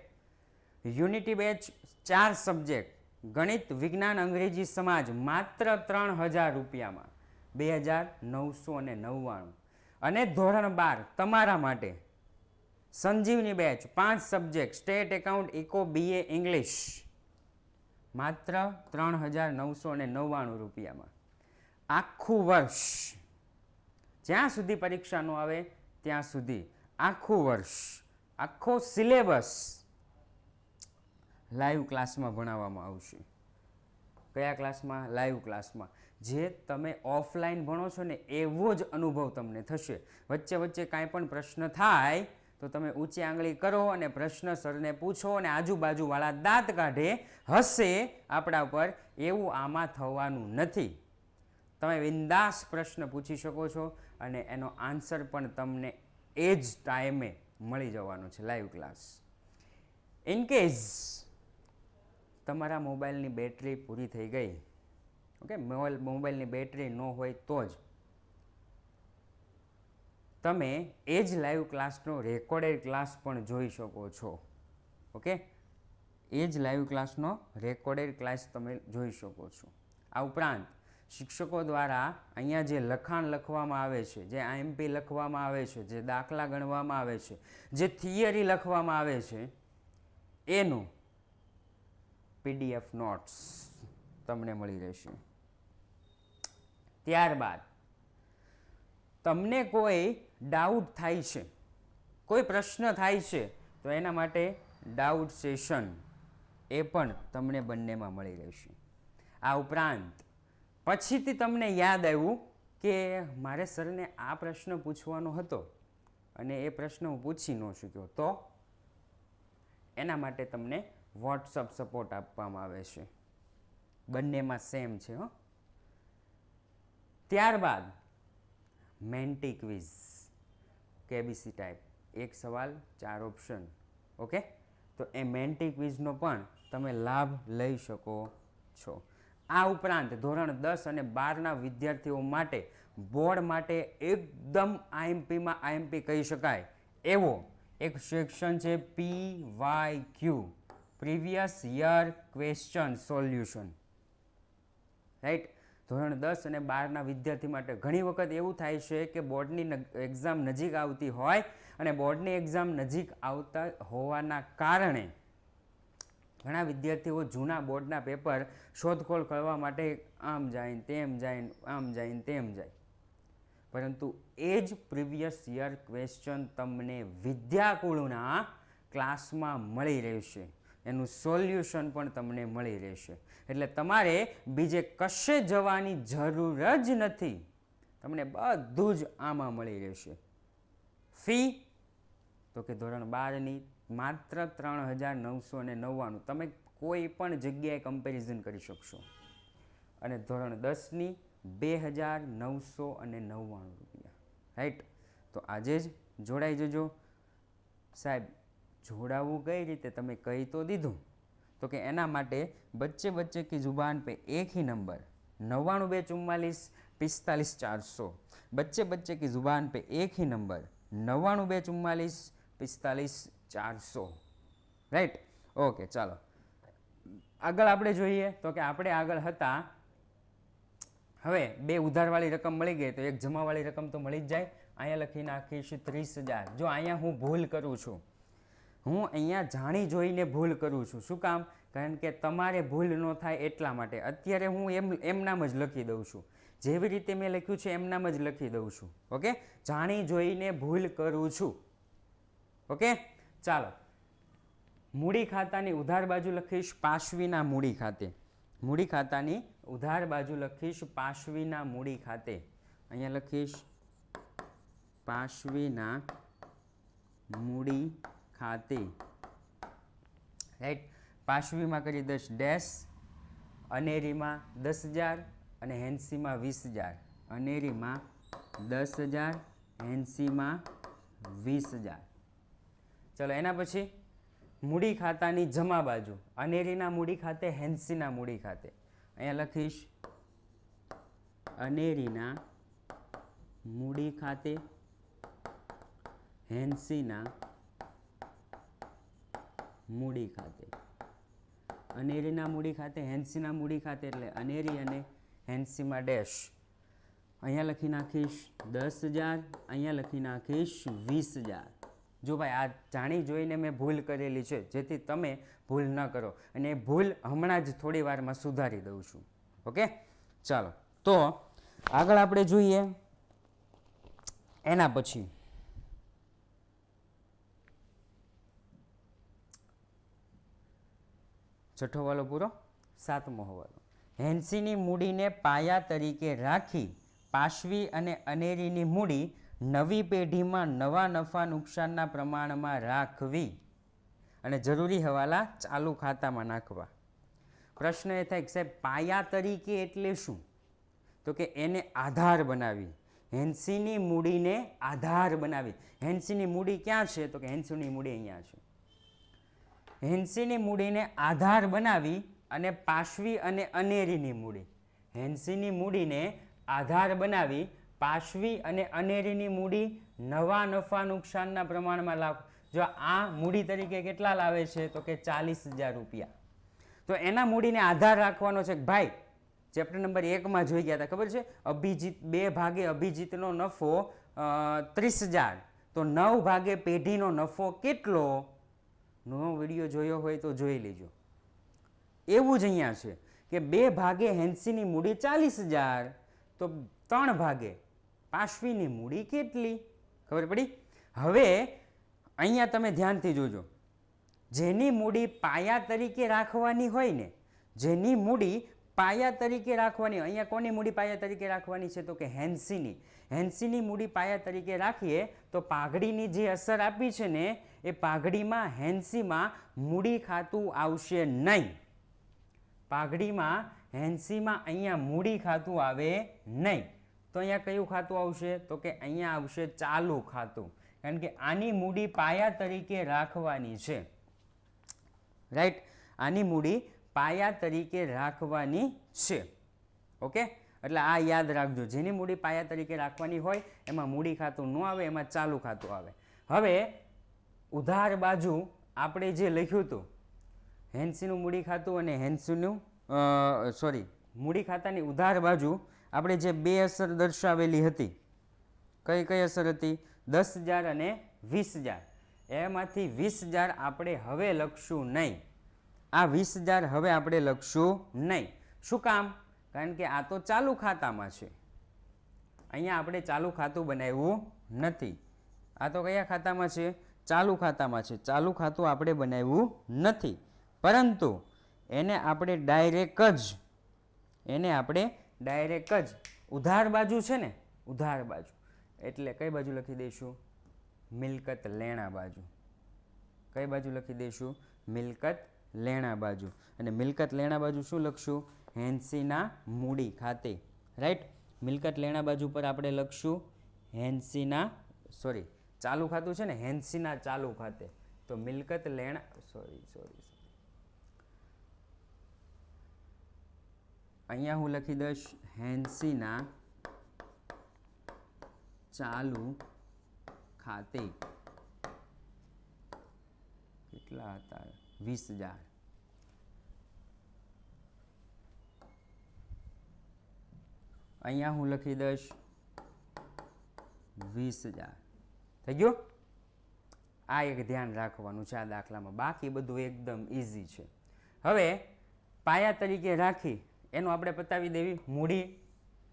Unity batch 4 subject ગણિત, વિજ્ઞાન, અંગ્રેજી, સમાજ માત્ર 3000 રૂપિયામાં 2999. અને ધોરણ 12 તમારા માટે Sanjeevani batch 5 subject state, account, eco, BA, English માત્ર 3999 રૂપિયામાં. આખું વર્ષ જ્યાં સુધી પરીક્ષા ન આવે ત્યાં સુધી આખું વર્ષ આખો સિલેબસ લાઈવ ક્લાસમાં ભણાવવામાં આવશે. કયા ક્લાસમાં? લાઈવ ક્લાસમાં. જે તમે ઓફલાઈન ભણો છો ને એવો જ અનુભવ તમને થશે. વચ્ચે વચ્ચે કાંઈ પણ પ્રશ્ન થાય તો તમે ઊંચી આંગળી કરો અને પ્રશ્ન સરને પૂછો અને આજુબાજુવાળા દાંત કાઢે, હસે આપણા પર, એવું આમાં થવાનું નથી. તમે બિંદાસ પ્રશ્ન પૂછી શકો છો અને એનો આન્સર પણ તમને એ જ ટાઈમે મળી જવાનો છે લાઈવ ક્લાસ. ઇન કેસ તમારા મોબાઈલની બેટરી પૂરી થઈ ગઈ, ઓકે, મોબાઈલની બેટરી ન હોય તો જ તમે એ જ લાઈવ ક્લાસનો રેકોર્ડેડ ક્લાસ પણ જોઈ શકો છો. ઓકે, એ જ લાઈવ ક્લાસનો રેકોર્ડેડ ક્લાસ તમે જોઈ શકો છો. આ ઉપરાંત શિક્ષકો દ્વારા અહીંયા જે લખાણ લખવામાં આવે છે, જે IMP લખવામાં આવે છે, જે દાખલા ગણવામાં આવે છે, જે થિયરી લખવામાં આવે છે, એનું PDF નોટ્સ તમને મળી રહેશે. ત્યારબાદ તમને કોઈ ડાઉટ થાય છે, કોઈ પ્રશ્ન થાય છે, તો એના માટે ડાઉટ સેશન એ પણ તમને બંનેમાં મળી રહેશે. આ ઉપરાંત પછીથી તમને યાદ આવ્યું કે મારે સરને આ પ્રશ્ન પૂછવાનો હતો અને એ પ્રશ્ન હું પૂછી ન શક્યો, તો એના માટે તમને વોટ્સઅપ સપોર્ટ આપવામાં આવે છે. બંનેમાં સેમ છે હો. ત્યારબાદ મેન્ટી ક્વિઝ, KBC ટાઈપ, 1 સવાલ 4 ઓપ્શન. ઓકે, તો એ મેન્ટી ક્વિઝનો પણ તમે લાભ લઈ શકો છો. આ ઉપરાંત ધોરણ 10 અને 12ના વિદ્યાર્થીઓ માટે બોર્ડ માટે એકદમ IMPમાં IMP કહી શકાય એવો એક સેક્શન છે PYQ, previous year question solution, right. ધોરણ 10 અને 12ના વિદ્યાર્થી માટે ઘણી વખત એવું થાય છે કે બોર્ડની એક્ઝામ નજીક આવતી હોય અને બોર્ડની એક્ઝામ નજીક આવતા હોવાના કારણે ઘણા વિદ્યાર્થીઓ જૂના બોર્ડના પેપર શોધખોળ કરવા માટે આમ જાય તેમ જાય, આમ જાય તેમ જાય, પરંતુ એ જ પ્રીવિયસ યર ક્વેશ્ચન તમને વિદ્યાકુળના ક્લાસમાં મળી રહેશે. એનું સોલ્યુશન પણ તમને મળી રહેશે. એટલે તમારે બીજે કશે જવાની જરૂર જ નથી, તમને બધું જ આમાં મળી રહેશે. ફી તો કે ધોરણ 12ની માત્ર 3999. તમે કોઈ પણ જગ્યાએ કમ્પેરિઝન કરી શકશો. અને ધોરણ 10ની 2999 રૂપિયા, રાઈટ. તો આજે જ જોડાઈ જજો. સાહેબ જોડાવવું કઈ રીતે? તમે કહી તો દીધું, તો કે એના માટે બચ્ચે બચ્ચે કી જુબાન पे एक ही नंबर 92 44 45 400. बच्चे बच्चे की जुबान पे एक ही नंबर 92 44 45 400, રાઈટ. ઓકે, ચાલો આગળ આપણે જોઈએ તો કે આપણે આગળ હતા. હવે 2 ઉધારવાળી રકમ મળી ગઈ તો 1 જમાવાળી રકમ તો મળી જ જાય. અહીંયા લખી નાખીશ 30,000. જો અહીંયા હું ભૂલ કરું છું, હું અહીંયા જાણી જોઈને ભૂલ કરું છું. શું કામ? કારણ કે તમારે ભૂલ ન થાય એટલા માટે. અત્યારે હું એમ નામ જ લખી દઉં છું, જેવી રીતે મેં લખ્યું છે એમ નામ જ લખી દઉં છું. ઓકે, જાણી જોઈને ભૂલ કરું છું. ઓકે, ચાલો. મૂડી ખાતાની ઉધાર બાજુ લખીશ પાશવીના મૂડી ખાતે. મૂડી ખાતાની ઉધાર બાજુ લખીશ પાશવીના મૂડી ખાતે. અહીંયા લખીશ પાશવીના મૂડી ખાતે, રાઈટ. પાશવીમાં કરી દઈશ ડેશ, અનેરીમાં 10,000 અને હેન્સીમાં 20,000. અનેરીમાં 10,000, હેન્સીમાં 20,000. ચલો એના પછી મૂડી ખાતાની જમા બાજુ, અનેરીના મૂડી ખાતે, હેન્સીના મૂડી ખાતે. અહીંયા લખીશ અનેરીના મૂડી ખાતે હેન્સીના મૂડી ખાતે. અનેરીના મૂડી ખાતે હેન્સીના મૂડી ખાતે એટલે અનેરી અને હેન્સીમાં ડેશ. અહીંયા લખી નાખીશ 10,000, અહીંયા લખી નાખીશ 20,000. જો ભાઈ આ જાણી જોઈને મેં ભૂલ કરેલી છે, જેથી તમે ભૂલ ન કરો, અને એ ભૂલ હમણાં જ થોડી વારમાં સુધારી દઉં છું. ઓકે, ચાલો તો આગળ આપણે જોઈએ. એના પછી છઠ્ઠો વાલો પૂરો, સાતમો હવાલો. હેન્સીની મૂડીને પાયા તરીકે રાખી પાશવી અને અનેરીની મૂડી નવી પેઢીમાં નવા નફા નુકસાનના પ્રમાણમાં રાખવી અને જરૂરી હવાલા ચાલુ ખાતામાં નાખવા. પ્રશ્ન એ થાય કે સાહેબ પાયા તરીકે એટલે શું? તો કે એને આધાર બનાવી. હેન્સીની મૂડીને આધાર બનાવી. હેન્સીની મૂડી ક્યાં છે? તો કે હેન્સીની મૂડી અહીંયા છે. હેન્સીની મૂડીને આધાર બનાવી અને પાશવી અને અનેરીની મૂડી. હેન્સીની મૂડીને આધાર બનાવી પાશવી અને અનેરીની મૂડી નવા નફા નુકસાનના પ્રમાણમાં લાવ. જો આ મૂડી તરીકે કેટલા લાવે છે? તો કે 40,000 રૂપિયા. તો એના મૂડીને આધાર રાખવાનો છે. ભાઈ ચેપ્ટર નંબર 1માં જોઈ ગયા હતા, ખબર છે? અભિજીત 2 ભાગે અભિજીતનો નફો 30,000. તો 9 ભાગે પેઢીનો નફો કેટલો? નો વિડીયો જોયો હોય તો જોઈ લેજો. એવું જ અહીંયા છે કે 2 ભાગે હેન્સીની મૂડી 40,000, તો 3 ભાગે પાશવીની મૂડી કેટલી? ખબર પડી? હવે અહીંયા તમે ધ્યાનથી જોજો. જેની મૂડી પાયા તરીકે રાખવાની હોય ને, જેની મૂડી પાયા તરીકે રાખવાની, અહીંયા કોની મૂડી પાયા તરીકે રાખવાની છે? તો કે હેન્સીની. હેન્સીની મૂડી પાયા તરીકે રાખીએ તો પાઘડીની જે અસર આપી છે ને, એ પાઘડીમાં હેન્સીમાં મૂડી ખાતું આવશે નહીં. પાઘડીમાં હેન્સીમાં અહીંયા મૂડી ખાતું આવે નહીં. તો અહીંયા કયું ખાતું આવશે? તો કે અહીંયા આવશે ચાલુ ખાતું, કારણ કે આની મૂડી પાયા તરીકે રાખવાની છે. રાઈટ, આની મૂડી પાયા તરીકે રાખવાની છે. ઓકે, એટલે આ યાદ રાખજો. જેની મૂડી પાયા તરીકે રાખવાની હોય એમાં મૂડી ખાતું ન આવે, એમાં ચાલુ ખાતું આવે. હવે ઉધાર બાજુ આપણે જે લખ્યું હતું, હેન્સીનું મૂડી ખાતું અને હેન્સીનું મૂડી ખાતાની ઉધાર બાજુ આપણે જે 2 અસર દર્શાવેલી હતી, કઈ કઈ અસર હતી? 10,000 અને 20,000. એમાંથી 20,000 આપણે હવે લખશું નહીં. આ 20,000 હવે આપણે લખશું નહીં. શું કામ? કારણ કે આ તો ચાલુ ખાતામાં છે. અહીંયા આપણે ચાલુ ખાતું બનાવ્યું નથી. આ તો કયા ખાતામાં છે? ચાલુ ખાતામાં છે. ચાલુ ખાતું આપણે બનાવ્યું નથી, પરંતુ એને આપણે ડાયરેક્ટ જ ઉધાર બાજુ છે ને, ઉધાર બાજુ એટલે કઈ બાજુ લખી દઈશું? મિલકત લેણા બાજુ. કઈ બાજુ લખી દઈશું? મિલકત લેણા બાજુ. અને મિલકત લેણા બાજુ શું લખશું? હેન્સીના મૂડી ખાતે. રાઈટ, મિલકત લેણા બાજુ પર આપણે લખશું હેન્સીના, ચાલુ ખાતું છે ને, હેન્સીના ચાલુ ખાતે. તો મિલકત લેણા, અહીંયા હું લખી દઈશ હેન્સીના ચાલુ ખાતે. કેટલા હતા? 20,000. અહીંયા હું લખી દઈશ 20,000. થઈ ગયું? આ એક ધ્યાન રાખવાનું છે આ દાખલામાં. બાકી બધું એકદમ ઇઝી છે. હવે પાયા તરીકે રાખી એનું આપણે પતાવી દેવી મૂડી.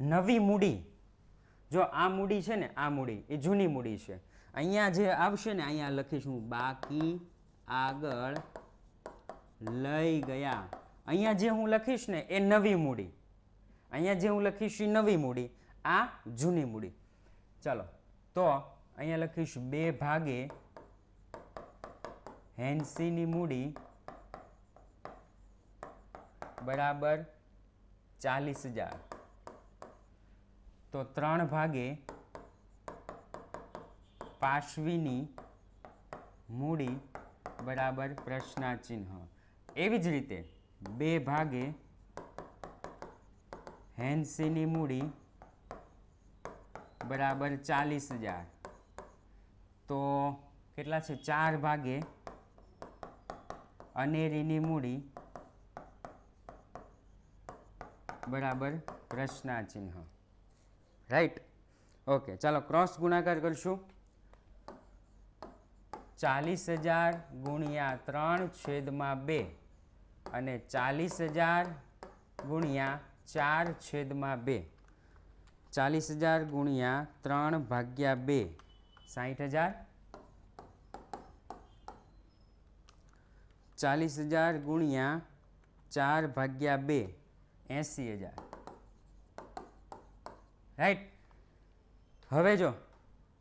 નવી મૂડી, જો આ મૂડી છે ને, આ મૂડી એ જૂની મૂડી છે. અહીંયા જે આવશે ને, અહીંયા લખીશું બાકી આગળ લઈ ગયા. અહીંયા જે હું લખીશ ને એ નવી મૂડી. અહીંયા જે હું લખીશ એ નવી મૂડી, આ જૂની મૂડી. ચાલો તો અહીંયા લખીશ 2 ભાગે હેન્સીની મૂડી બરાબર 40,000. તો 3 ભાગે પાશવીની મૂડી બરાબર પ્રશ્નાચિહ્ન. એવી જ રીતે 2 ભાગે હેન્સીની મૂડી બરાબર 40,000. તો કેટલા છે? 4 ભાગે અનેરીની મૂડી બરાબર પ્રશ્નાચિહ્ન. રાઈટ. ઓકે, ચાલો ક્રોસ ગુણાકાર કરશું. 40,000 ગુણ્યા 3/2 અને 40,000 ગુણ્યા 4/2. 40,000 ગુણ્યા 3/2 60,000. 40,000 ગુણ્યા 4/2 80,000. રાઈટ. હવે જો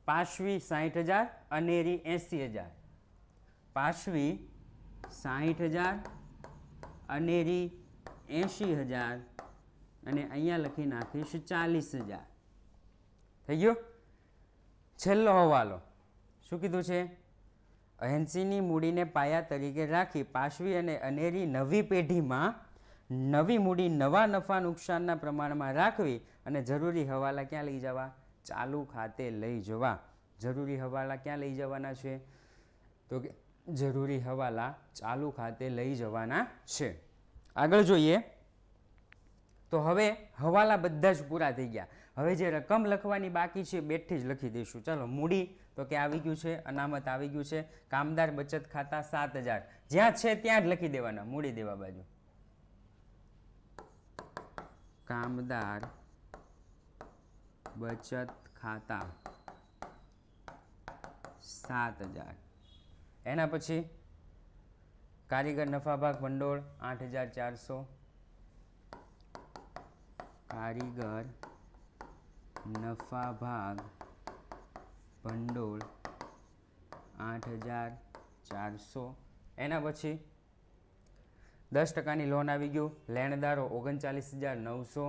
પાશવી 60,000 અનેરી 80,000. પાશવી 60,000 અનેરી 80,000 અને અહીંયા લખી નાખીશ 40,000. થઈ ગયું. છેલ્લો હવાલો શું કીધું છે? 80ની મૂડીને પાયા તરીકે રાખી પાશવી અને અનેરી નવી પેઢીમાં નવી મૂડી નવા નફા નુકસાનના પ્રમાણમાં રાખવી અને જરૂરી હવાલા ક્યાં લઈ જવા? ચાલુ ખાતે લઈ જવા. જરૂરી હવાલા ક્યાં લઈ જવાના છે? તો કે જરૂરી હવાલા ચાલુ ખાતે લઈ જવાના છે. આગળ જોઈએ તો હવે હવાલા બધા જ પૂરા થઈ ગયા. હવે જે રકમ લખવાની બાકી છે બેઠી જ લખી દઈશું. ચાલો મૂડી તો કે આવી ગયું છે, અનામત આવી ગયું છે. કામદાર બચત ખાતા 7,000 જ્યાં છે ત્યાં જ લખી દેવાના. મૂડી દેવા બાજુ કામદાર બચત ખાતા 7,000. એના પછી કારીગર નફા ભાગ ભંડોળ 8,400. કારીગર નફા ભાગ ભંડોળ 8,400. એના પછી 10% લોન આવી ગયું. લેણદારો 39,900.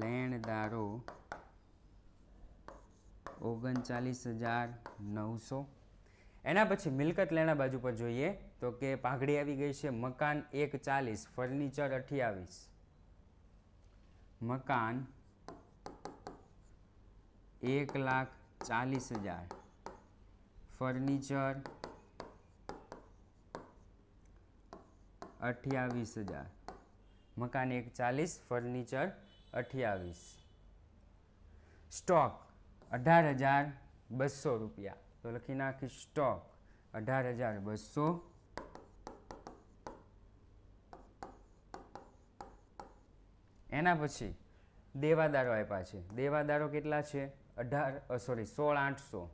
લેણદારો 39,900. એના પછી મિલકત લેણા બાજુ પર જોઈએ તો કે પાઘડી આવી ગઈ છે. મકાન 1,40,000, ફર્નિચર 28. મકાન 1,40,000, ફર્નિચર 28,000. મકાન 1,40,000, ફર્નિચર 28. સ્ટોક 18,200 રૂપિયા. તો લખી નાખી સ્ટોક 18,200. એના પછી દેવાદારો આપ્યા છે. દેવાદારો કેટલા છે? 16,800.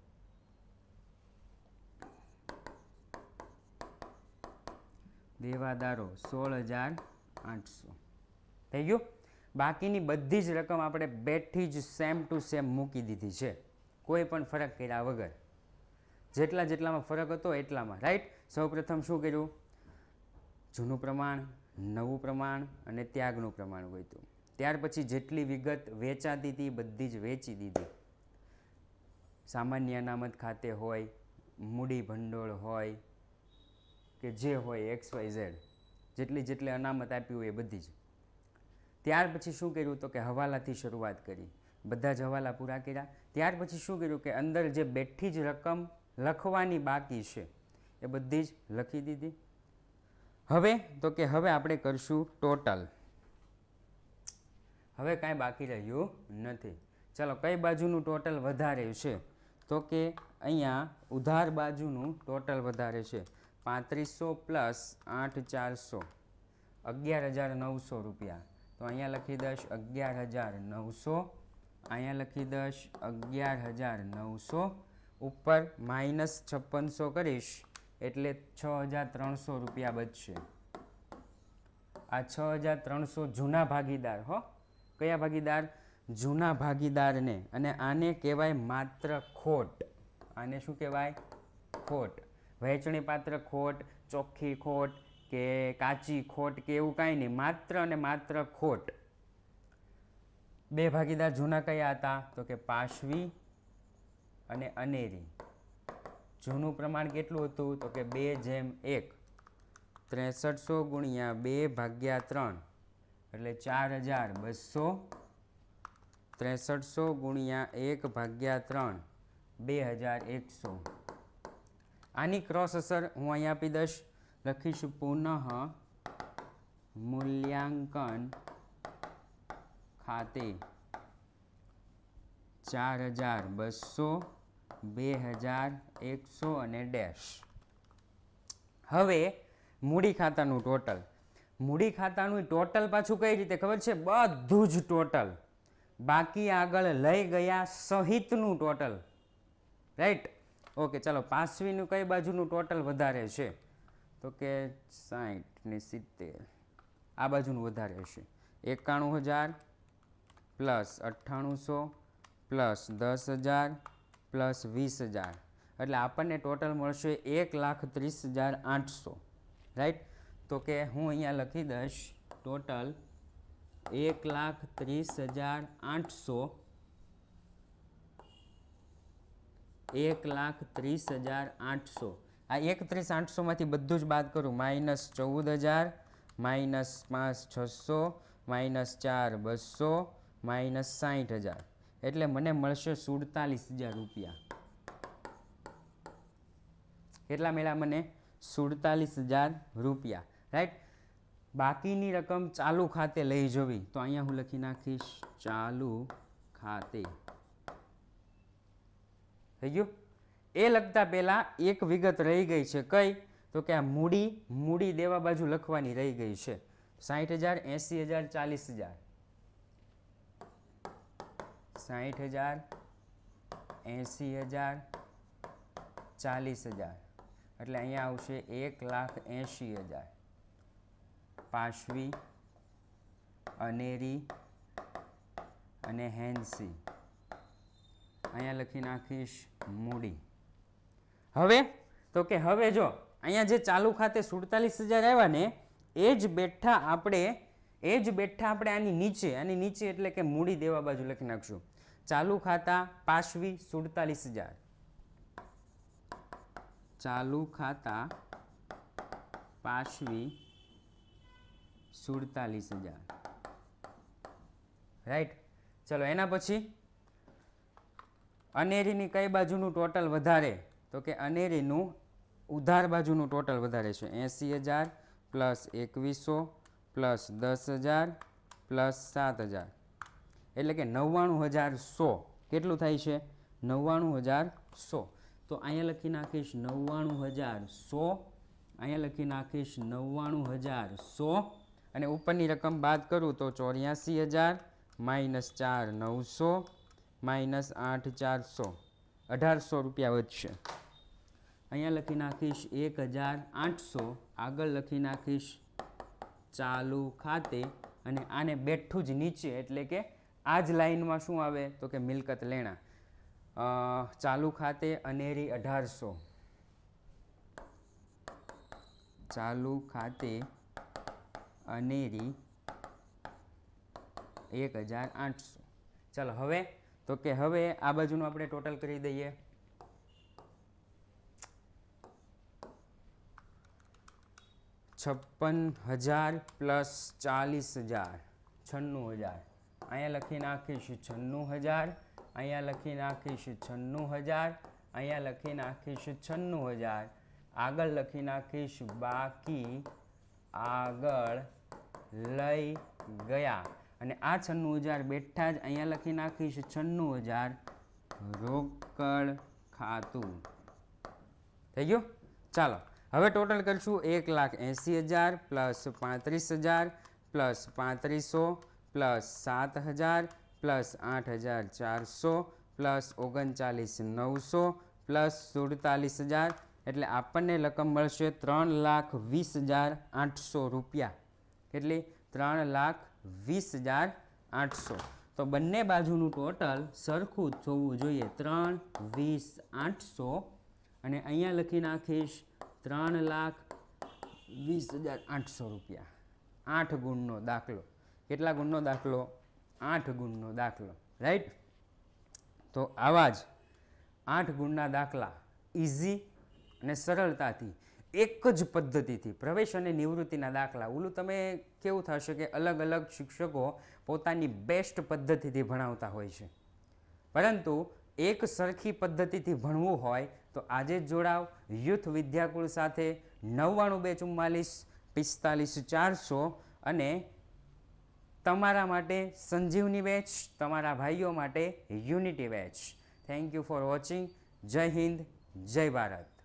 દેવાદારો 16,800. થઈ ગયું. બાકીની બધી જ રકમ આપણે બેઠી જ સેમ ટુ સેમ મૂકી દીધી છે, કોઈ પણ ફરક કર્યા વગર. જેટલામાં ફરક હતો એટલામાં. રાઈટ. સૌપ્રથમ શું કર્યું? જૂનું પ્રમાણ, નવું પ્રમાણ અને ત્યાગનું પ્રમાણ ગોત્યું. ત્યાર પછી જેટલી વિગત વેચાતી હતી બધી જ વેચી દીધી. સામાન્ય અનામત ખાતે હોય, મૂડી ભંડોળ હોય કે જે હોય XYZ, જેટલી અનામત આપી હોય એ બધી જ. ત્યાર પછી શું કર્યું? તો કે હવાલાથી શરૂઆત કરી. બધા જ હવાલા પૂરા કર્યા. ત્યાર પછી શું કર્યું કે અંદર જે બેઠી જ રકમ લખવાની બાકી છે એ બધી જ લખી દીધી. હવે તો કે હવે આપણે કરશું ટોટલ. હવે કાંઈ બાકી રહ્યું નથી. ચાલો કઈ બાજુનું ટોટલ વધારે છે? તો કે અહીંયા ઉધાર બાજુનું ટોટલ વધારે છે. 3500 પ્લસ 8,400 11,900 રૂપિયા. તો અહીંયા લખી દઈશ 11,900. અહીંયા લખી દઈશ 11,900. ઉપર -5600 કરીશ એટલે 6,300 રૂપિયા બચશે. આ 6,300 જૂના ભાગીદાર. હો, કયા ભાગીદાર? જૂના ભાગીદારને. અને આને કહેવાય માત્ર ખોટ. આને શું કહેવાય? ખોટ. વહેંચણી પાત્ર ખોટ, ચોખ્ખી ખોટ કે કાચી ખોટ કે એવું કાંઈ નહીં, માત્ર અને માત્ર ખોટ. બે ભાગીદાર જૂના કયા હતા? તો કે પાશવી અને અનેરી. જૂનું પ્રમાણ કેટલું હતું? તો કે 2:1. 6300 ગુણ્યા 2/3 એટલે 4,200. 6300 ગુણ્યા 1/3 2100. આની ક્રોસ અસર હું અહીંયા આપી દઈશ, લખીશું પુનઃ મૂલ્યાંકન ખાતે 4200 2100 અને ડેશ. હવે મૂડી ખાતાનું ટોટલ, મૂડી ખાતાનું ટોટલ પાછું કઈ રીતે ખબર છે? બધું જ ટોટલ, બાકી આગળ લઈ ગયા સહિતનું ટોટલ, રાઈટ? ઓકે, ચાલો પાસવીનું કઈ બાજુનું ટોટલ વધારે છે? તો કે 60 ને 70, આ બાજુનું વધારે છે. 91000 પ્લસ 9800 પ્લસ 10000 પ્લસ 20000, એટલે આપણને ટોટલ મળશે 1,30,800, રાઈટ? તો કે હું અહીંયા લખી દઈશ ટોટલ 1,30,800, 1,30,800. આ 1,30,800 માંથી બધું જ બાદ કરું, -14,000 -5,600 -4,200 -60,000, એટલે મને મળશે 47,000 રૂપિયા. કેટલા મળ્યા મને? 47,000 રૂપિયા, રાઈટ? બાકીની રકમ ચાલુ ખાતે લઈ જવી, તો અહીંયા હું લખી નાખીશ ચાલુ ખાતે. થઈ ગયું? એ લખતા પહેલા એક વિગત રહી ગઈ છે, કઈ? તો કે આ મૂડી દેવા બાજુ લખવાની રહી ગઈ છે. 60,000 80,000 40,000, 60,000 80,000 40,000, એટલે અહીંયા આવશે 1,80,000. પાશવી, અનેરી અને હેન્સી, અહીંયા લખી નાખીશ મૂડી. હવે તો કે હવે જો અહીંયા જે ચાલુ ખાતે 47,000 આવ્યા ને, એ જ બેઠા આપણે આની નીચે એટલે કે મૂડી દેવા બાજુ લખી નાખશું. ચાલુ ખાતા પાશવી 47,000, ચાલુ ખાતા પાશવી 47,000, રાઈટ? ચલો એના પછી અનેરીની કઈ બાજુનું ટોટલ વધારે? તો કે અનેરીનું ઉધાર બાજુનું ટોટલ વધારે છે. 80,000 પ્લસ 2100 પ્લસ 10,000 પ્લસ 7,000, એટલે કે 99,100. કેટલું થાય છે? 99,100. તો અહીંયા લખી નાખીશ 99,100, અહીંયા લખી નાખીશ 99,100, અને ઉપરની રકમ બાદ કરું તો 84,000 -4,900 -8,400, 1,800 રૂપિયા વધશે. અહીંયા લખી નાખીશ 1,800, આગળ લખી નાખીશ ચાલુ ખાતે, અને આને બેઠું જ નીચે, એટલે કે આ જ લાઈનમાં શું આવે? તો કે મિલકત લેણા. ચાલુ ખાતે અનેરી 1,800, ચાલુ ખાતે અનેરી 1,800. ચાલો હવે તો કે હવે આ બાજુનું આપણે ટોટલ કરી દઈએ. 56,000 પ્લસ 40,000 96,000, અહીંયા લખી નાખીશ 96,000, અહીંયા લખી નાખીશ 96,000, અહીંયા લખી નાખીશ 96,000, આગળ લખી નાખીશ બાકી આગળ લઈ ગયા, અને આ 96,000 બેઠા જ અહીંયા લખી નાખીશ 96,000 રોકડ ખાતું. થઈ ગયું? ચાલો હવે ટોટલ કરશું 1,80,000 plus 35,000 plus 3500 plus 7,000 plus 8,400 plus 39,900 plus 47,000, એટલે આપણને રકમ મળશે 3,20,800 રૂપિયા. કેટલી? 3,20,800. તો બંને બાજુનું ટોટલ સરખું જ થવું જોઈએ, 3,20,800, અને અહીંયા લખી નાખીશ 3,20,800 રૂપિયા. 8 ગુણનો દાખલો. કેટલા ગુણનો દાખલો? 8 ગુણનો દાખલો, રાઈટ? તો આવા જ 8 ગુણના દાખલા ઇઝી અને સરળતાથી એક જ પદ્ધતિથી પ્રવેશ અને નિવૃત્તિના દાખલા, ઓલું તમે કેવું થશે કે અલગ અલગ શિક્ષકો પોતાની બેસ્ટ પદ્ધતિથી ભણાવતા હોય છે, પરંતુ એક સરખી પદ્ધતિથી ભણવું હોય તો આજે જ જોડાવ યુથ વિદ્યાકુળ સાથે 9924454400 અને તમારા માટે સંજીવની બેચ, તમારા ભાઈઓ માટે unity batch. Thank you for watching. જય હિન્દ, જય ભારત.